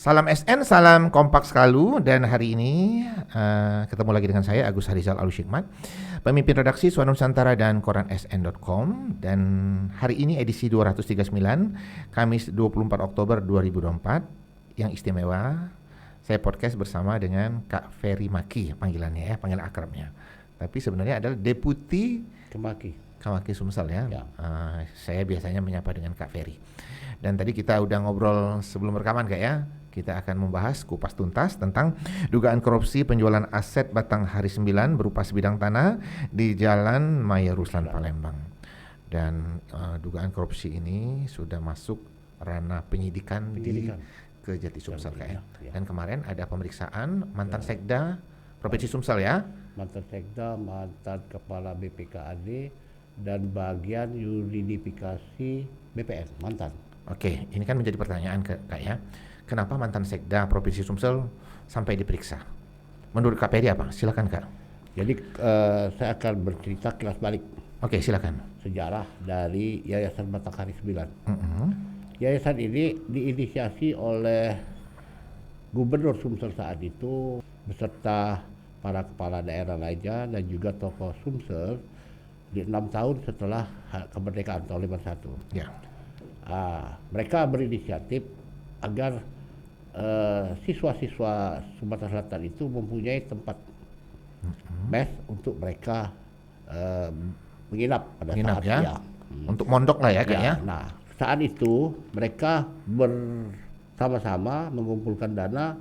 Salam SN, salam kompak selalu. Dan hari ini ketemu lagi dengan saya Agus Harizal Alushikmat, pemimpin redaksi Suara Nusantara dan koran sn.com. Dan hari ini edisi 239, Kamis 24 Oktober 2024. Yang istimewa, saya podcast bersama dengan Kak Ferry Maki, panggilannya ya, panggilan akrabnya. Tapi sebenarnya adalah Deputi Kamaki Sumsel ya. Saya biasanya menyapa dengan Kak Ferry. Dan tadi kita udah ngobrol sebelum rekaman Kak ya. Kita akan membahas kupas tuntas tentang dugaan korupsi penjualan aset Batanghari 9 berupa sebidang tanah di Jalan Maya Ruslan Palembang. Dan dugaan korupsi ini sudah masuk ranah penyidikan. Di Kejati Sumsel Kak ya. Dan kemarin ada pemeriksaan mantan Sekda Provinsi Sumsel ya. Mantan Sekda, mantan Kepala BPKAD dan bagian yuridifikasi BPN, mantan. Oke, ini kan menjadi pertanyaan Kak ya. Kenapa mantan Sekda Provinsi Sumsel sampai diperiksa? Menurut Kak Ferry apa? Silakan Kak. Jadi saya akan bercerita kilas balik. Oke, silakan. Sejarah dari Yayasan Batanghari 9. Yayasan ini diinisiasi oleh Gubernur Sumsel saat itu beserta para kepala daerah lainnya dan juga tokoh Sumsel di 6 tahun setelah kemerdekaan tahun 51. Ya. Mereka berinisiatif agar siswa-siswa Sumatera Selatan itu mempunyai tempat mes untuk mereka menginap pada saat ya. Untuk mondok lah ya Kak ya. Nah, saat itu mereka bersama-sama mengumpulkan dana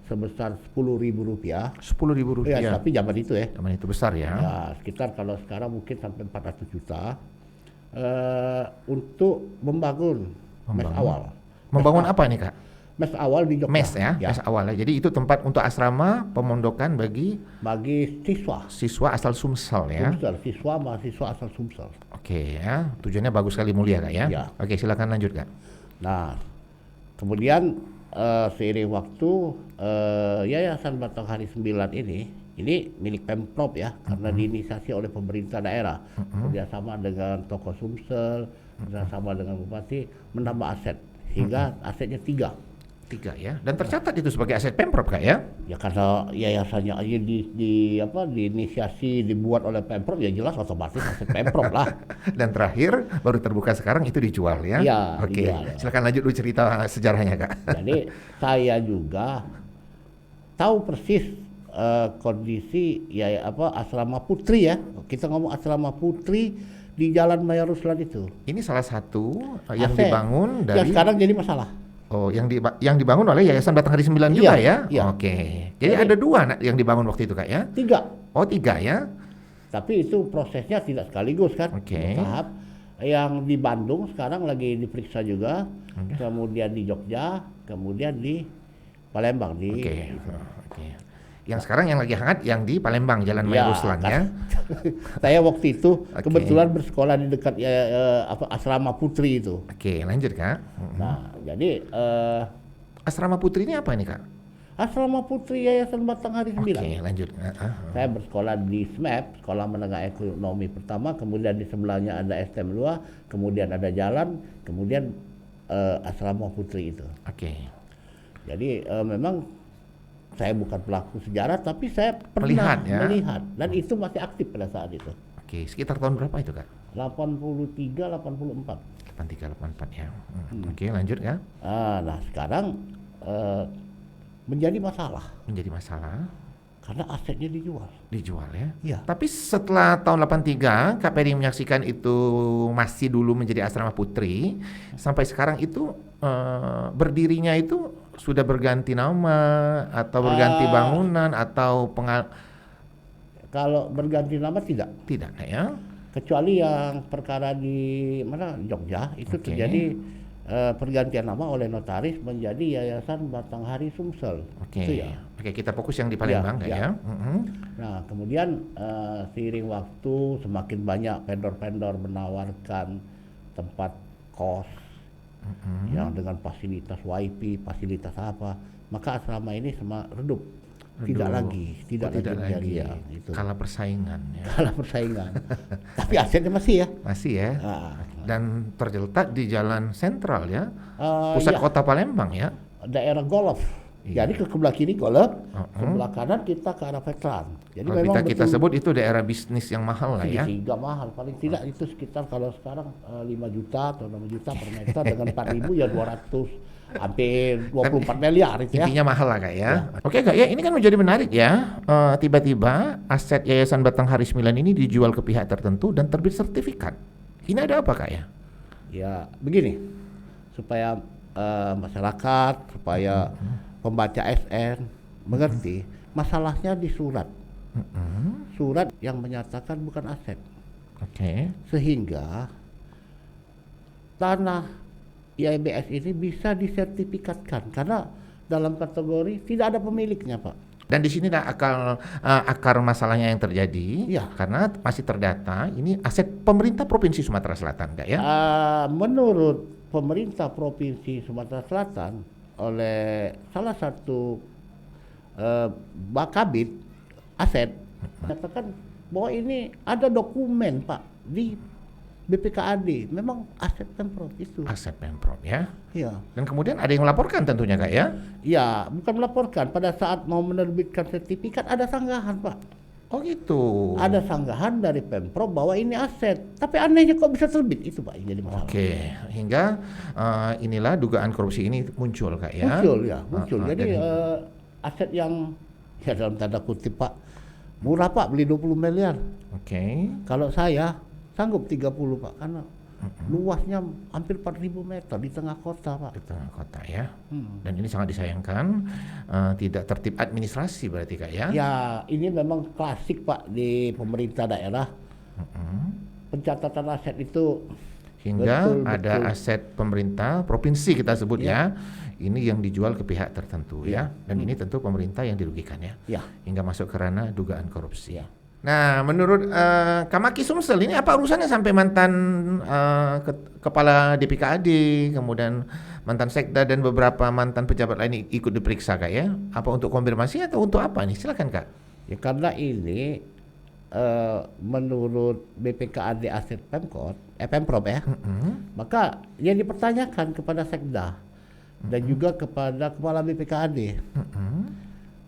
sebesar Rp10.000. Rp10.000. Ya, tapi zaman itu ya. Zaman itu besar ya. Ya, sekitar kalau sekarang mungkin sampai 400 juta untuk membangun mes awal. Membangun apa nih Kak? Mes awal di Jogja. Mes ya, mes awal ya. Jadi itu tempat untuk asrama pemondokan bagi siswa asal Sumsel ya. Siswa mahasiswa asal Sumsel. Oke ya, tujuannya bagus sekali, mulia Kak ya. Oke, silakan lanjut Kak. Nah, kemudian seiring waktu Yayasan Batanghari 9 ini milik Pemprov ya, karena diinisiasi oleh pemerintah daerah, kerjasama dengan tokoh Sumsel, kerjasama dengan bupati, menambah aset hingga asetnya tiga ya, dan tercatat itu sebagai aset Pemprov Kak ya? Ya karena yayasannya aja diinisiasi dibuat oleh Pemprov, ya jelas otomatis aset Pemprov lah. Dan terakhir baru terbuka sekarang itu dijual ya? Iya. Oke, silakan lanjut dulu cerita sejarahnya Kak. Jadi saya juga tahu persis kondisi asrama putri ya. Kita ngomong asrama putri di Jalan Maya Ruslan itu. Ini salah satu yang dibangun dari. Yang sekarang jadi masalah. Oh, yang dibangun oleh Yayasan Batanghari 9 juga ya? Iya. Oke. Jadi ada 2 yang dibangun waktu itu Kak ya? 3. Oh, 3 ya? Tapi itu prosesnya tidak sekaligus kan? Oke. Tahap. Yang di Bandung sekarang lagi diperiksa juga. Kemudian di Jogja, kemudian di Palembang Oke. Yang sekarang yang lagi hangat yang di Palembang, Jalan Maya Ruslan ya. Saya waktu itu kebetulan bersekolah di dekat asrama putri itu. Oke, lanjut Kak. Nah, jadi asrama putri ini apa nih Kak? Asrama putri Yayasan Batanghari 9. Oke, lanjut. Saya bersekolah di SMEP, Sekolah Menengah Ekonomi Pertama, kemudian di sebelahnya ada STM 2, kemudian ada jalan, kemudian asrama putri itu. Oke. Jadi memang saya bukan pelaku sejarah, tapi saya pernah melihat dan itu masih aktif pada saat itu. Oke, sekitar tahun berapa itu Kak? 83, 84. 83, 84 ya. Oke, lanjut ya. Nah sekarang menjadi masalah. Menjadi masalah karena asetnya dijual. Dijual ya? Iya. Tapi setelah tahun 83, Kak Ferry menyaksikan itu masih dulu menjadi asrama putri, sampai sekarang itu berdirinya itu sudah berganti nama atau berganti bangunan atau kalau berganti nama tidak ya, kecuali yang perkara di mana Jogja itu terjadi pergantian nama oleh notaris menjadi Yayasan Batanghari Sumsel. Itu ya. Oke, kita fokus yang di Palembang ya. Nah kemudian seiring waktu semakin banyak vendor-vendor menawarkan tempat kos yang dengan fasilitas WiFi, fasilitas apa, maka asrama ini redup. Tidak lagi menjadi itu. Kalah persaingan ya. Kalah persaingan. Tapi asetnya masih ya. Masih ya. Dan terletak di jalan sentral ya. Pusat kota Palembang ya. daerah golf. Iya. Jadi ke sebelah kiri golf, sebelah kanan kita ke arah veteran. Jadi Kalau memang kita sebut itu daerah bisnis yang mahal lah ya. Segitiga mahal, paling tidak itu sekitar kalau sekarang 5 juta atau 6 juta per meter dengan 4.000 ya 200 hampir 24 miliar itu ya. Intinya mahal lah Kak ya. Oke Kak ya, ini kan menjadi menarik ya. Tiba-tiba aset Yayasan Batanghari 9 ini dijual ke pihak tertentu dan terbit sertifikat. Ini ada apa Kak ya? Ya begini, supaya masyarakat, supaya pembaca SN mengerti, masalahnya di surat. Surat yang menyatakan bukan aset. Oke. Sehingga tanah YBS ini bisa disertifikatkan karena dalam kategori tidak ada pemiliknya, Pak. Dan di sini akar masalahnya yang terjadi, Ya. karena masih terdata ini aset pemerintah Provinsi Sumatera Selatan, Kak ya? Menurut pemerintah Provinsi Sumatera Selatan oleh salah satu Bakabit aset menyatakan bahwa ini ada dokumen, Pak, di BPKAD, memang aset Pemprov itu. Aset Pemprov ya. Iya. Dan kemudian ada yang melaporkan tentunya Kak ya? Ya, bukan melaporkan. Pada saat mau menerbitkan sertifikat ada sanggahan, Pak. Oh gitu. Ada sanggahan dari Pemprov bahwa ini aset. Tapi anehnya kok bisa terbit, itu Pak yang jadi masalah. Oke, hingga inilah dugaan korupsi ini muncul Kak ya? Muncul. Jadi aset yang ya dalam tanda kutip Pak, murah Pak, beli 20 miliar. Oke. Kalau saya sanggup 30 Pak, karena luasnya hampir 4.000 meter di tengah kota Pak. Di tengah kota ya. Dan ini sangat disayangkan, tidak tertib administrasi berarti Kak ya? Ya ini memang klasik Pak di pemerintah daerah. Pencatatan aset itu Hingga betul. aset pemerintah provinsi kita sebut ya, ini yang dijual ke pihak tertentu ya. Dan ini tentu pemerintah yang dirugikan ya. Ya. Hingga masuk ke ranah dugaan korupsi. Ya. Nah, menurut Kamaki Sumsel ini apa urusannya sampai mantan kepala DPKAD, kemudian mantan sekda dan beberapa mantan pejabat lain ikut diperiksa Kak ya? Apa untuk konfirmasi atau untuk apa nih? Silakan Kak. Ya karena ini menurut BPKAD aset Pemprov ya, maka yang dipertanyakan kepada sekda dan juga kepada kepala BPKAD.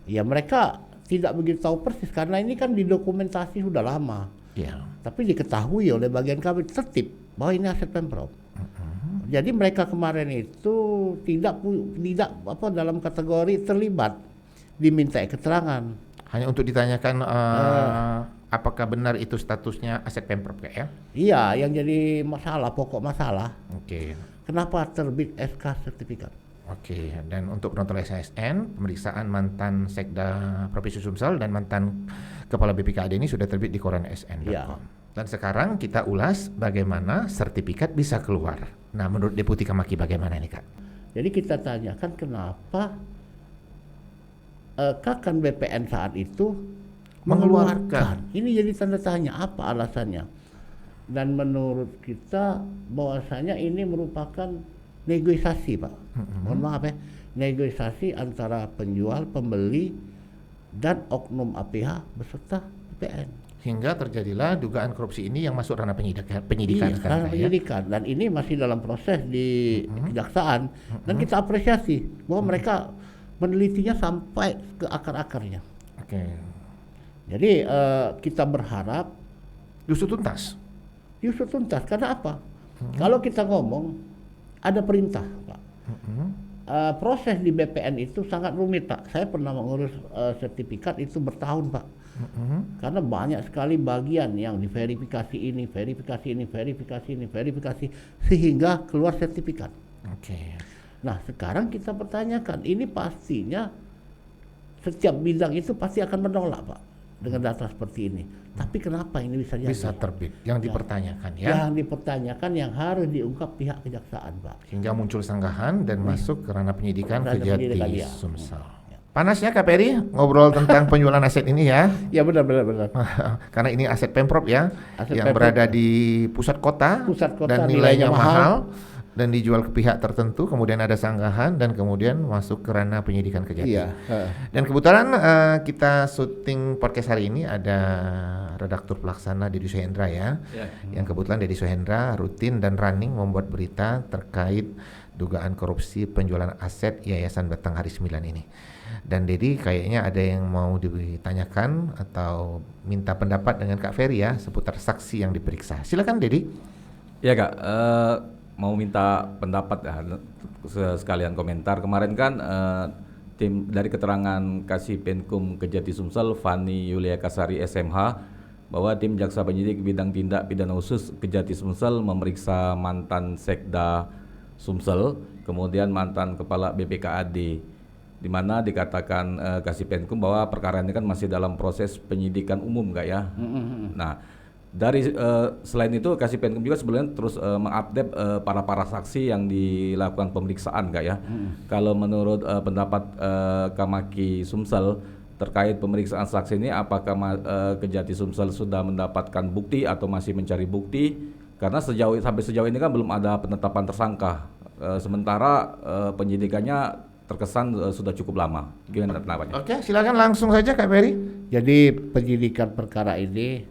Ya mereka tidak begitu tahu persis karena ini kan didokumentasi sudah lama. Ya. Tapi diketahui oleh bagian kami tertib bahwa ini aset Pemprov. Jadi mereka kemarin itu tidak dalam kategori terlibat diminta keterangan. Hanya untuk ditanyakan apakah benar itu statusnya aset Pemprov Kak ya? Iya, yang jadi masalah, pokok masalah. Oke. Kenapa terbit SK sertifikat? Oke, dan untuk penonton SSN, pemeriksaan mantan Sekda Provinsi Sumsel dan mantan Kepala BPKAD ini sudah terbit di koran sn.com. Ya. Dan sekarang kita ulas bagaimana sertifikat bisa keluar. Nah, menurut Deputi Kamaki bagaimana nih Kak? Jadi kita tanyakan kenapa Kakan BPN saat itu mengeluarkan. Ini jadi tanda tanya, apa alasannya? Dan menurut kita bahwasanya ini merupakan negosiasi Pak, mohon maaf ya, negosiasi antara penjual, pembeli, dan oknum APH beserta BPN. Hingga terjadilah dugaan korupsi ini yang masuk ranah penyidikan Iya, sekarang ranah ya? penyidikan. Dan ini masih dalam proses di kejaksaan. Dan kita apresiasi bahwa mereka menelitinya sampai ke akar-akarnya. Oke. Jadi kita berharap Diusut tuntas? diusut tuntas. Karena apa? Kalau kita ngomong ada perintah, Pak. Proses di BPN itu sangat rumit, Pak. Saya pernah mengurus sertifikat itu bertahun, Pak. Karena banyak sekali bagian yang diverifikasi ini, verifikasi ini, verifikasi ini, verifikasi sehingga keluar sertifikat. Oke. Nah, sekarang kita pertanyakan, ini pastinya setiap bidang itu pasti akan menolak, Pak, dengan data seperti ini. Tapi kenapa ini bisa jadi? Bisa terbit, yang dipertanyakan ya? Yang dipertanyakan yang harus diungkap pihak kejaksaan, Pak. Hingga muncul sanggahan dan masuk ke ranah penyidikan Ranah Kejati penyidikan, ya. Ya. Sumsel. Panas ya Kak Peri ngobrol tentang penjualan aset ini ya? Ya benar. Karena ini aset Pemprov ya, Aset yang Pemprov. berada di pusat kota, Pusat kota, dan nilainya mahal. dan dijual ke pihak tertentu, kemudian ada sanggahan dan kemudian masuk ke ranah penyidikan Kejati. Iya. Dan kebetulan kita syuting podcast hari ini ada redaktur pelaksana Deddy Suhendra ya. Yang kebetulan Deddy Suhendra rutin dan running membuat berita terkait dugaan korupsi penjualan aset Yayasan Batanghari 9 ini. Dan Deddy kayaknya ada yang mau ditanyakan atau minta pendapat dengan Kak Ferry ya seputar saksi yang diperiksa. Silakan Deddy. Ya Kak, mau minta pendapat ya, sekalian komentar. Kemarin kan tim dari keterangan Kasih Penkum Kejati Sumsel Fani Yulia Kasari SMH bahwa tim jaksa penyidik bidang tindak pidana khusus Kejati Sumsel memeriksa mantan Sekda Sumsel, kemudian mantan kepala BPKAD, di mana dikatakan Kasih Penkum bahwa perkara ini kan masih dalam proses penyidikan umum Kak ya. Nah, dari selain itu Kasih Penkum juga sebelumnya terus mengupdate para saksi yang dilakukan pemeriksaan Kak ya. Kalau menurut pendapat Kamaki Sumsel terkait pemeriksaan saksi ini, apakah Kejati Sumsel sudah mendapatkan bukti atau masih mencari bukti? Karena sampai sejauh ini kan belum ada penetapan tersangka. Sementara penyidikannya terkesan sudah cukup lama. Gimana pendapatnya? Oke, silakan langsung saja Kak Ferry. Jadi penyidikan perkara ini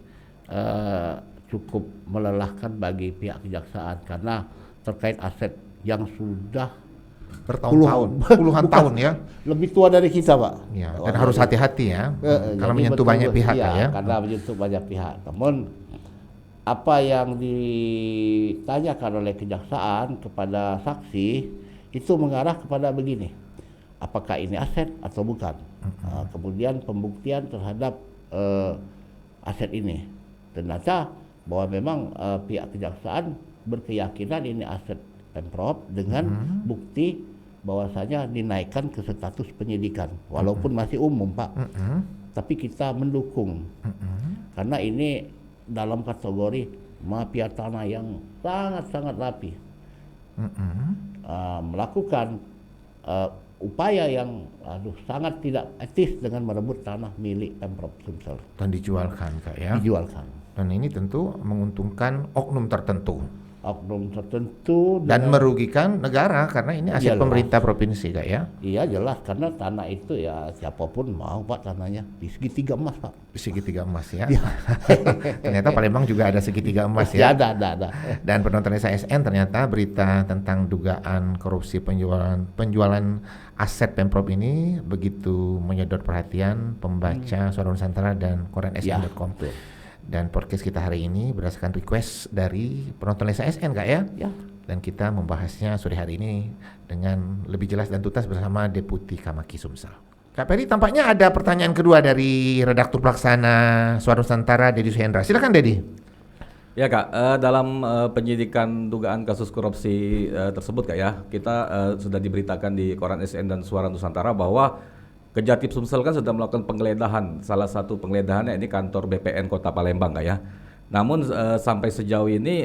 cukup melelahkan bagi pihak kejaksaan karena terkait aset yang sudah Bertahun-tahun, puluhan tahun ya. Lebih tua dari kita, Pak. Ya, dan harus hati-hati ya, karena menyentuh banyak pihak ya. Karena menyentuh banyak pihak. Namun apa yang ditanyakan oleh kejaksaan kepada saksi itu mengarah kepada begini, apakah ini aset atau bukan? Kemudian pembuktian terhadap aset ini, ternyata bahwa memang pihak kejaksaan berkeyakinan ini aset Pemprov dengan bukti bahwasanya dinaikkan ke status penyidikan, walaupun masih umum Pak, tapi kita mendukung karena ini dalam kategori mafia tanah yang sangat-sangat rapi, melakukan upaya yang sangat tidak etis dengan merebut tanah milik Pemprov Sumsel dan dijualkan Kak ya. Dijualkan. Dan ini tentu menguntungkan oknum tertentu dan merugikan negara karena ini aset pemerintah provinsi Kak ya. Iya jelas, karena tanah itu ya siapapun mau Pak tanahnya di segitiga emas Pak. Di segitiga emas ya. Ternyata Palembang juga ada segitiga emas ya. Ada. Dan penonton SASN ternyata berita tentang dugaan korupsi penjualan aset Pemprov ini begitu menyedot perhatian pembaca Suara Nusantara dan koran SN.com. Dan podcast kita hari ini berdasarkan request dari penonton SASN Kak ya. Dan kita membahasnya sore hari ini dengan lebih jelas dan tuntas bersama Deputi Kamaki Sumsel. Kak Ferry, tampaknya ada pertanyaan kedua dari redaktur pelaksana Suara Nusantara Deddy Suhendra. Silakan Deddy. Ya Kak, dalam penyidikan dugaan kasus korupsi tersebut Kak ya, kita sudah diberitakan di koran SN dan Suara Nusantara bahwa Kejati Sumsel kan sudah melakukan penggeledahan, salah satu penggeledahannya ini kantor BPN Kota Palembang Kak ya. Namun sampai sejauh ini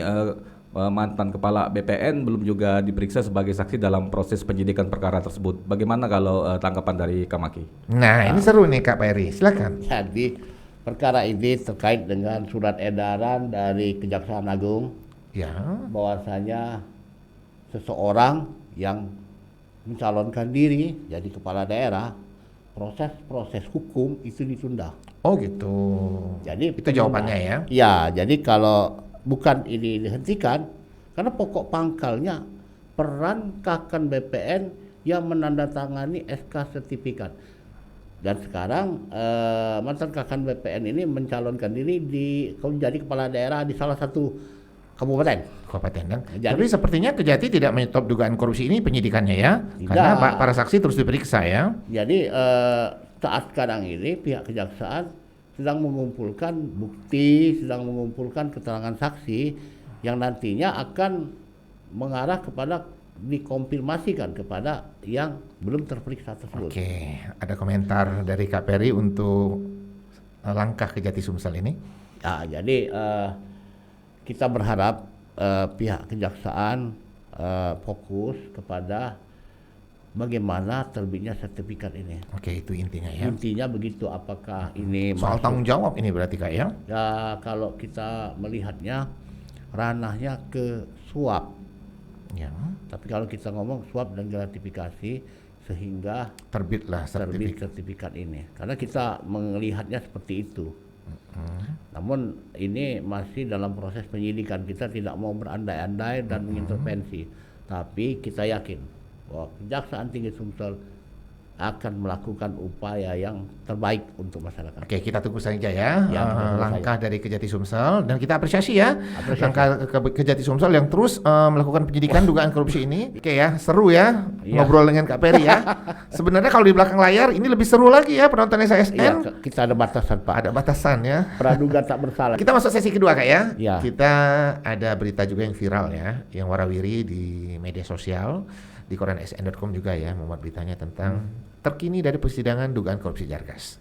mantan kepala BPN belum juga diperiksa sebagai saksi dalam proses penyidikan perkara tersebut. Bagaimana kalau tanggapan dari Kamaki? Nah ini seru nih Kak Ferry, silakan. Jadi perkara ini terkait dengan surat edaran dari Kejaksaan Agung Ya. bahwasanya seseorang yang mencalonkan diri jadi kepala daerah, proses hukum itu ditunda. Oh gitu. Jadi itu jawabannya ya? Ya, jadi kalau bukan ini dihentikan, karena pokok pangkalnya peran Kakan BPN yang menandatangani SK sertifikat. Dan sekarang mantan Kakan BPN ini mencalonkan diri jadi kepala daerah di salah satu kabupaten. Dan tapi sepertinya Kejati tidak menyetop dugaan korupsi ini penyidikannya ya, karena para saksi terus diperiksa ya. Jadi saat sekarang ini pihak kejaksaan sedang mengumpulkan bukti, sedang mengumpulkan keterangan saksi yang nantinya akan mengarah kepada dikonfirmasikan kepada yang belum terperiksa tersebut. Oke, ada komentar dari Kak Ferry untuk langkah Kejati Sumsel ini? Ya, jadi kita berharap pihak kejaksaan fokus kepada bagaimana terbitnya sertifikat ini. Oke, itu intinya ya. Intinya begitu, apakah ini soal tanggung jawab ini berarti Kak ya? Ya, kalau kita melihatnya ranahnya ke suap. Ya. Tapi kalau kita ngomong suap dan gratifikasi sehingga Terbitlah terbit sertifikat. sertifikat ini, karena kita melihatnya seperti itu. Namun ini masih dalam proses penyidikan, kita tidak mau berandai-andai dan mengintervensi, tapi kita yakin bahwa Kejaksaan Tinggi Sumsel akan melakukan upaya yang terbaik untuk masyarakat. Oke, kita tunggu saja ya, Ya, kita tunggu langkah dari Kejati Sumsel, dan kita apresiasi ya Apresiasi. langkah Kejati Sumsel yang terus melakukan penyidikan dugaan korupsi ini. Oke ya, seru ya Iya. ngobrol dengan Kak Peri ya. Sebenarnya kalau di belakang layar ini lebih seru lagi ya penonton SASN. Iya, kita ada batasan Pak. Ada batasan ya. Praduga tak bersalah. Kita masuk sesi kedua Kak ya. Ya. Kita ada berita juga yang viral ya, yang warawiri di media sosial, di koran sn.com juga ya, memuat beritanya tentang terkini dari persidangan dugaan korupsi Jargas.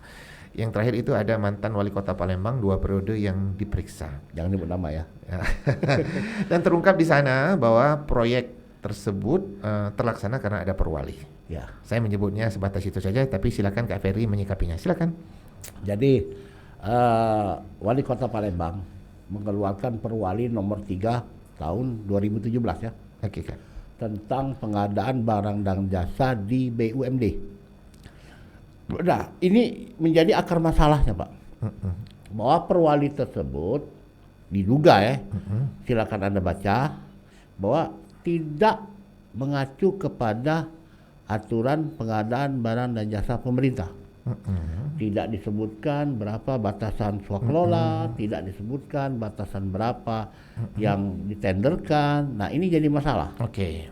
Yang terakhir itu ada mantan wali kota Palembang 2 periode yang diperiksa. Jangan nyebut nama ya. Ya. Dan terungkap di sana bahwa proyek tersebut terlaksana karena ada perwali. Ya. Saya menyebutnya sebatas itu saja, tapi silakan Kak Ferry menyikapinya. Silakan. Jadi Wali Kota Palembang mengeluarkan perwali nomor 3 tahun 2017 ya, Oke Kak. tentang pengadaan barang dan jasa di BUMD. Nah, ini menjadi akar masalahnya Pak. Bahwa perwali tersebut diduga ya, silakan Anda baca, bahwa tidak mengacu kepada aturan pengadaan barang dan jasa pemerintah. Tidak disebutkan berapa batasan swaklola, tidak disebutkan batasan berapa yang ditenderkan. Nah, ini jadi masalah. Oke.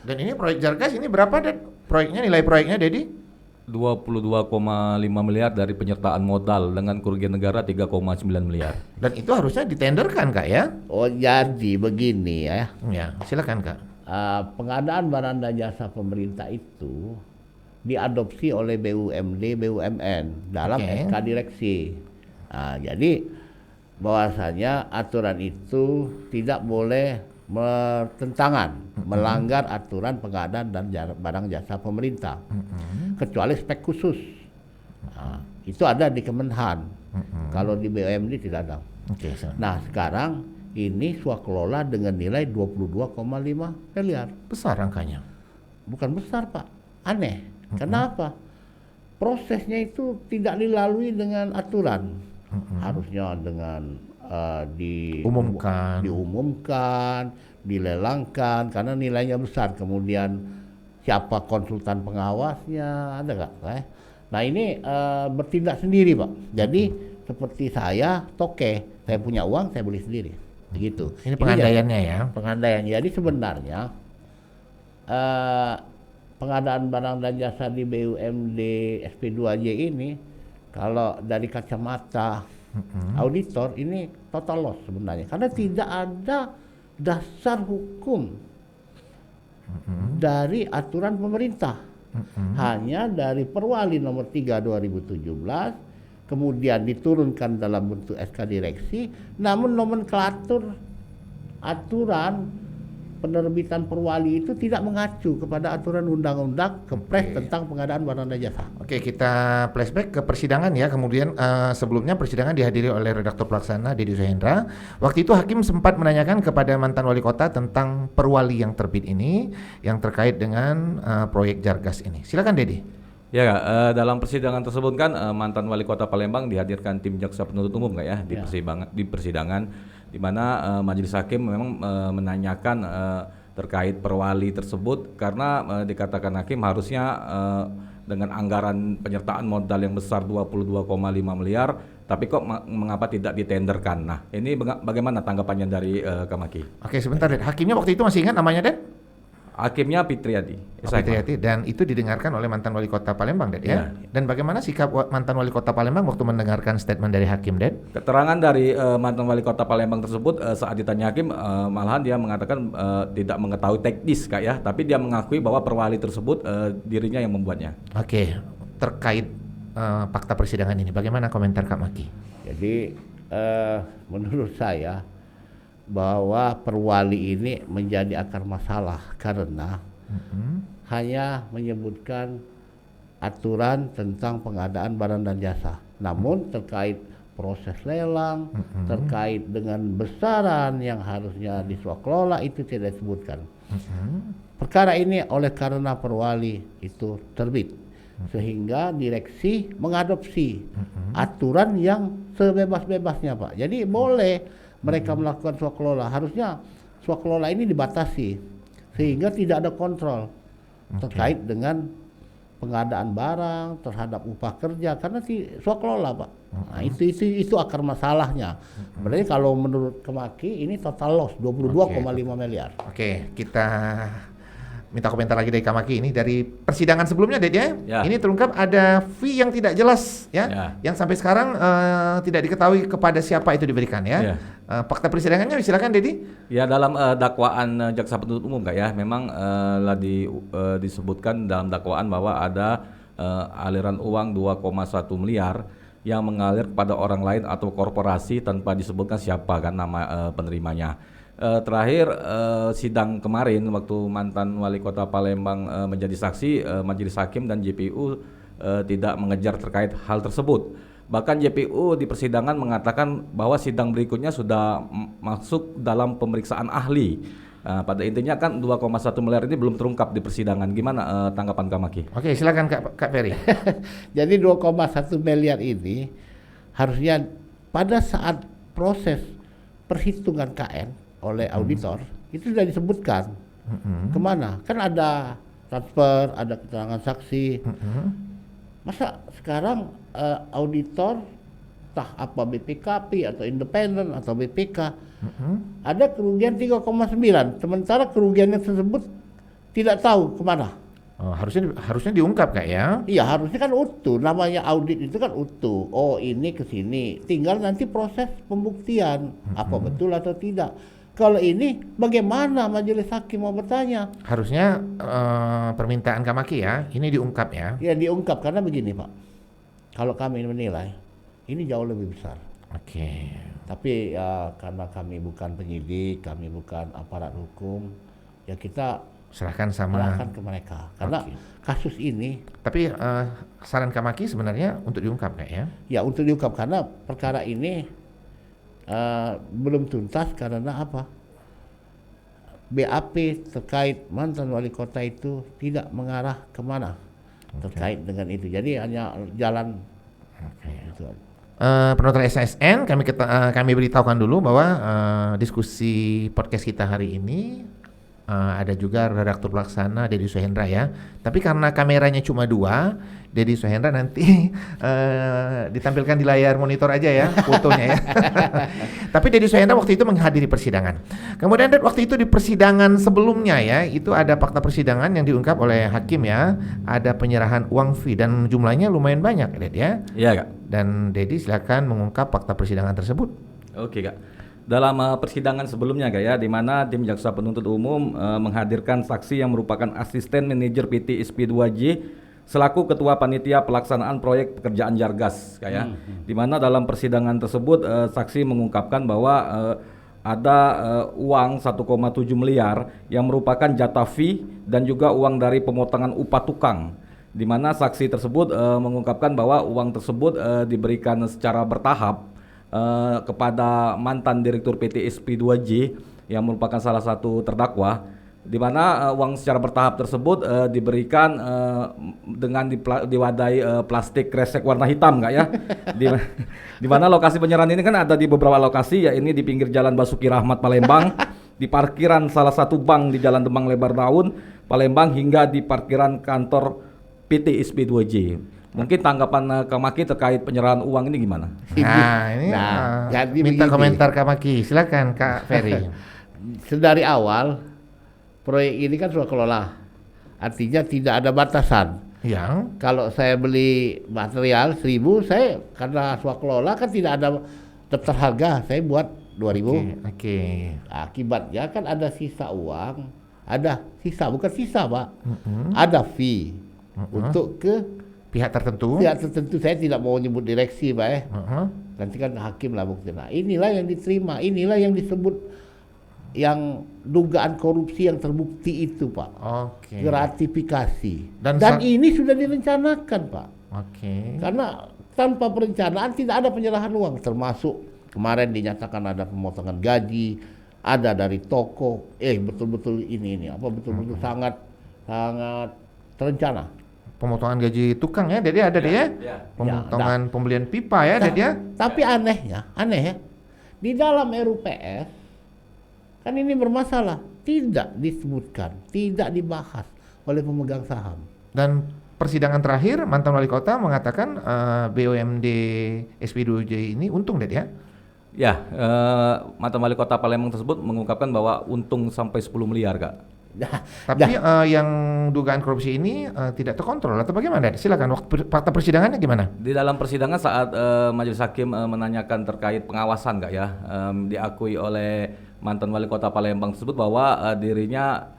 Dan ini proyek Jargas ini berapa Ded? Proyeknya, nilai proyeknya Dedi? 22,5 miliar dari penyertaan modal dengan kerugian negara 3,9 miliar. Dan itu harusnya ditenderkan Kak ya? Oh, jadi begini ya. Ya, silakan Kak. Pengadaan barang dan jasa pemerintah itu diadopsi oleh BUMD, BUMN dalam Oke. SK direksi. Jadi bahwasanya aturan itu tidak boleh bertentangan, melanggar aturan pengadaan dan barang jasa pemerintah, kecuali spek khusus. Itu ada di Kemenhan. Kalau di BUMD tidak ada. Oke, silakan. Nah, sekarang ini swakelola dengan nilai 22,5 miliar. Besar angkanya. Bukan besar Pak, aneh. Kenapa? Prosesnya itu tidak dilalui dengan aturan. Harusnya dengan diumumkan, dilelangkan karena nilainya besar. Kemudian siapa konsultan pengawasnya, ada nggak? Nah ini bertindak sendiri Pak. Jadi seperti saya toke, saya punya uang saya beli sendiri. Begitu. Ini pengandaiannya ya. Pengandaian. Jadi sebenarnya pengadaan barang dan jasa di BUMD SP2J ini kalau dari kacamata auditor ini total loss sebenarnya karena tidak ada dasar hukum dari aturan pemerintah. Hanya dari perwali nomor 3 2017 kemudian diturunkan dalam bentuk SK direksi, namun nomenklatur aturan penerbitan perwali itu tidak mengacu kepada aturan undang-undang Kepres tentang pengadaan barang dan jasa. Oke, kita flashback ke persidangan ya. Kemudian sebelumnya persidangan dihadiri oleh redaktur pelaksana Dedi Suhendra. Waktu itu hakim sempat menanyakan kepada mantan wali kota tentang perwali yang terbit ini yang terkait dengan proyek Jargas ini. Silakan Dedi. Ya, dalam persidangan tersebut kan mantan wali kota Palembang dihadirkan tim jaksa penuntut umum Kak ya di persidangan di mana majelis hakim memang menanyakan terkait perwali tersebut karena dikatakan hakim harusnya dengan anggaran penyertaan modal yang besar 22,5 miliar tapi kok mengapa tidak ditenderkan. Nah, ini bagaimana tanggapannya dari Kamaki? Oke, sebentar Ded. Hakimnya waktu itu masih ingat namanya Ded? Hakimnya Fitriadi. Fitriati, dan itu didengarkan oleh mantan wali kota Palembang Ded ya. Dan bagaimana sikap mantan wali kota Palembang waktu mendengarkan statement dari hakim Ded? Keterangan dari mantan wali kota Palembang tersebut saat ditanya hakim malahan dia mengatakan tidak mengetahui teknis Kak ya, tapi dia mengakui bahwa perwali tersebut dirinya yang membuatnya. Oke, terkait fakta persidangan ini bagaimana komentar Kak Maki? Jadi menurut saya bahwa perwali ini menjadi akar masalah karena hanya menyebutkan aturan tentang pengadaan barang dan jasa. Namun terkait proses lelang, terkait dengan besaran yang harusnya diswaklola itu tidak disebutkan. Perkara ini oleh karena perwali itu terbit, sehingga direksi mengadopsi aturan yang sebebas-bebasnya Pak. Jadi boleh mereka melakukan swakelola, harusnya swakelola ini dibatasi sehingga tidak ada kontrol terkait dengan pengadaan barang terhadap upah kerja karena swakelola Pak. Nah, itu akar masalahnya. Berarti kalau menurut Kemaki ini total loss 22,5 miliar. Oke, kita minta komentar lagi dari Kamaki ini dari persidangan sebelumnya Ded ya. Ini terungkap ada fee yang tidak jelas ya. Yang sampai sekarang tidak diketahui kepada siapa itu diberikan ya. Fakta persidangannya silakan Dedi. Ya, dalam dakwaan jaksa penuntut umum Kak ya, memang disebutkan dalam dakwaan bahwa ada aliran uang 2,1 miliar yang mengalir kepada orang lain atau korporasi tanpa disebutkan siapa kan nama penerimanya. Terakhir sidang kemarin waktu mantan wali kota Palembang menjadi saksi, majelis hakim dan JPU tidak mengejar terkait hal tersebut. Bahkan JPU di persidangan mengatakan bahwa sidang berikutnya sudah masuk dalam pemeriksaan ahli. Pada intinya kan 2,1 miliar ini belum terungkap di persidangan. Gimana tanggapan Kamaki? Oke, silakan Kak Ferry. Jadi 2,1 miliar ini harusnya pada saat proses perhitungan KN oleh auditor itu sudah disebutkan kemana, kan ada transfer, ada keterangan saksi. Masa sekarang auditor entah apa BPKP atau independen atau BPK ada kerugian 3,9 sementara kerugian yang tersebut tidak tahu kemana. Harusnya diungkap Kak ya? Iya, harusnya kan utuh, namanya audit itu kan utuh. Oh ini ke sini, tinggal nanti proses pembuktian apa betul atau tidak. Kalau ini bagaimana majelis hakim mau bertanya? Harusnya permintaan Kamaki ya, ini diungkap ya? Ya diungkap karena begini Pak, kalau kami menilai ini jauh lebih besar. Oke. Tapi ya karena kami bukan penyidik, kami bukan aparat hukum, ya kita serahkan ke mereka. Karena kasus ini. Tapi saran Kamaki sebenarnya untuk diungkap Kak ya? Ya untuk diungkap karena perkara ini belum tuntas karena apa? BAP terkait mantan wali kota itu tidak mengarah kemana terkait dengan itu. Jadi hanya jalan. Penonton SSN kami beritahukan dulu bahwa diskusi podcast kita hari ini ada juga redaktur pelaksana Dedi Suhendra ya. Tapi karena kameranya cuma 2, Dedi Suhendra nanti ditampilkan di layar monitor aja ya fotonya ya. Tapi Dedi Suhendra waktu itu menghadiri persidangan. Kemudian waktu itu di persidangan sebelumnya ya, itu ada fakta persidangan yang diungkap oleh hakim ya. Ada penyerahan uang fee dan jumlahnya lumayan banyak Dedi ya. Iya Kak. Dan Dedi silakan mengungkap fakta persidangan tersebut. Oke Kak. Dalam persidangan sebelumnya Kak ya, di mana tim jaksa penuntut umum menghadirkan saksi yang merupakan asisten manajer PT SP2J selaku ketua panitia pelaksanaan proyek pekerjaan Jargas Kak ya. Di mana dalam persidangan tersebut saksi mengungkapkan bahwa ada uang 1,7 miliar yang merupakan jatah fee dan juga uang dari pemotongan upah tukang. Di mana saksi tersebut mengungkapkan bahwa uang tersebut diberikan secara bertahap kepada mantan direktur PT SP2J yang merupakan salah satu terdakwa, di mana uang secara bertahap tersebut diberikan dengan diwadai plastik kresek warna hitam Kak ya. Di mana lokasi penyerahan ini kan ada di beberapa lokasi, ya ini di pinggir Jalan Basuki Rahmat Palembang, di parkiran salah satu bank di Jalan Demang Lebar Daun Palembang, hingga di parkiran kantor PT SP2J. Mungkin tanggapan Kamaki terkait penyerahan uang ini gimana? Jadi minta komentar Kamaki, silakan Kak Ferry. Sedari awal proyek ini kan sudah kelola, artinya tidak ada batasan. Yang kalau saya beli material 1.000, saya karena swakelola kan tidak ada daftar harga, saya buat 2.000. Oke. Akibatnya kan ada sisa uang, ada sisa, bukan sisa Pak, ada fee untuk ke pihak tertentu. Saya tidak mau nyebut direksi Pak ya. Nanti kan hakim lah bukti. Nah inilah yang diterima, inilah yang disebut yang dugaan korupsi yang terbukti itu Pak. Gratifikasi. Dan ini sudah direncanakan Pak. Karena tanpa perencanaan tidak ada penyerahan uang, termasuk kemarin dinyatakan ada pemotongan gaji, ada dari toko, betul-betul ini apa betul-betul sangat terencana. Pemotongan gaji tukang ya, jadi ada deh ya. Pemotongan pembelian pipa ya, ada dia. Tapi aneh ya, di dalam RUPS kan ini bermasalah, tidak disebutkan, tidak dibahas oleh pemegang saham. Dan persidangan terakhir mantan wali kota mengatakan BUMD SP2J ini untung deh ya. Ya, mantan wali kota Palembang tersebut mengungkapkan bahwa untung sampai 10 miliar, Kak. Tapi yang dugaan korupsi ini tidak terkontrol atau bagaimana? Silakan, fakta persidangannya gimana? Di dalam persidangan saat majelis hakim menanyakan terkait pengawasan, Kak ya, diakui oleh mantan wali kota Palembang tersebut bahwa dirinya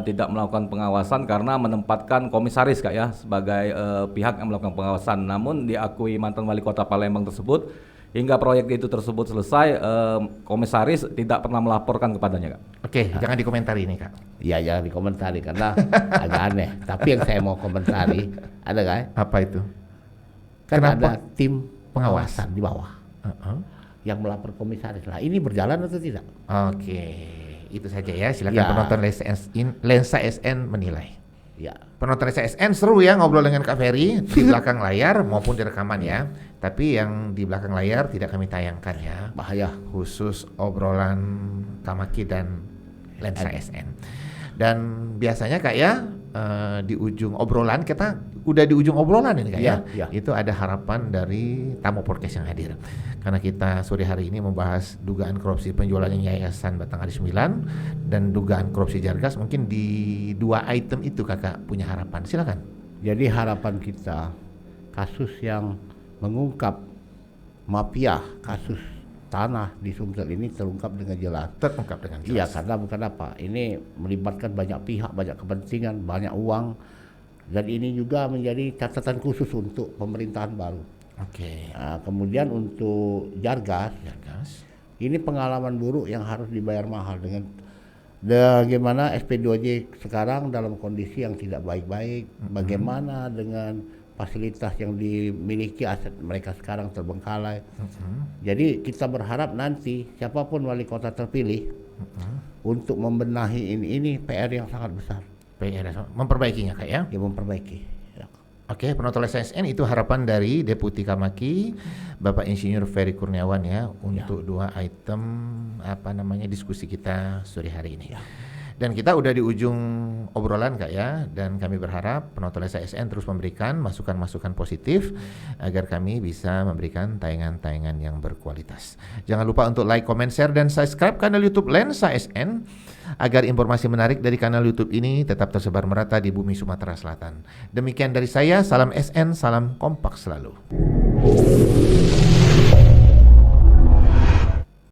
tidak melakukan pengawasan karena menempatkan komisaris, Kak ya, sebagai pihak yang melakukan pengawasan. Namun diakui mantan wali kota Palembang tersebut hingga proyek itu tersebut selesai, komisaris tidak pernah melaporkan kepadanya, Kak. Oke, jangan dikomentari ini, Kak. Iya, jangan dikomentari karena agak aneh. Tapi yang saya mau komentari, ada kan? Apa itu? Kan Kenapa? ada tim pengawasan di bawah yang melapor komisaris. Nah, ini berjalan atau tidak? Oke, itu saja ya. Silakan penonton Lensa SN menilai. Ya. Penonton Lensa SN seru ya ngobrol dengan Kak Ferry di belakang layar maupun di rekaman ya. Tapi yang di belakang layar tidak kami tayangkan ya. Bahaya. Khusus obrolan Kamaki dan Lensa SN. Dan biasanya Kak ya di ujung obrolan kita udah di ujung obrolan ini Kak ya. Itu ada harapan dari tamu podcast yang hadir. Karena kita sore hari ini membahas dugaan korupsi penjualan Yayasan Batang Hari 9 dan dugaan korupsi Jargas. Mungkin di dua item itu Kakak punya harapan. Silakan. Jadi harapan kita kasus yang mengungkap mafia kasus tanah di Sumsel ini terungkap dengan jelas. Terungkap dengan jelas. Iya, karena bukan apa, ini melibatkan banyak pihak, banyak kepentingan, banyak uang, dan ini juga menjadi catatan khusus untuk pemerintahan baru. Oke. Nah, kemudian untuk Jargas, ini pengalaman buruk yang harus dibayar mahal dengan bagaimana SP2J sekarang dalam kondisi yang tidak baik-baik, bagaimana dengan fasilitas yang dimiliki, aset mereka sekarang terbengkalai. Jadi kita berharap nanti siapapun wali kota terpilih untuk membenahi ini PR yang sangat besar. PR memperbaikinya Kak ya? Ya, memperbaiki. Ya. Oke, penonton SSN itu harapan dari Deputi Kamaki Bapak Insinyur Ferry Kurniawan ya untuk dua item diskusi kita sore hari ini. Dan kita udah di ujung obrolan Kak ya, dan kami berharap penonton SSN terus memberikan masukan-masukan positif agar kami bisa memberikan tayangan-tayangan yang berkualitas. Jangan lupa untuk like, comment, share, dan subscribe kanal YouTube Lensa SN agar informasi menarik dari kanal YouTube ini tetap tersebar merata di bumi Sumatera Selatan. Demikian dari saya, salam SN, salam kompak selalu.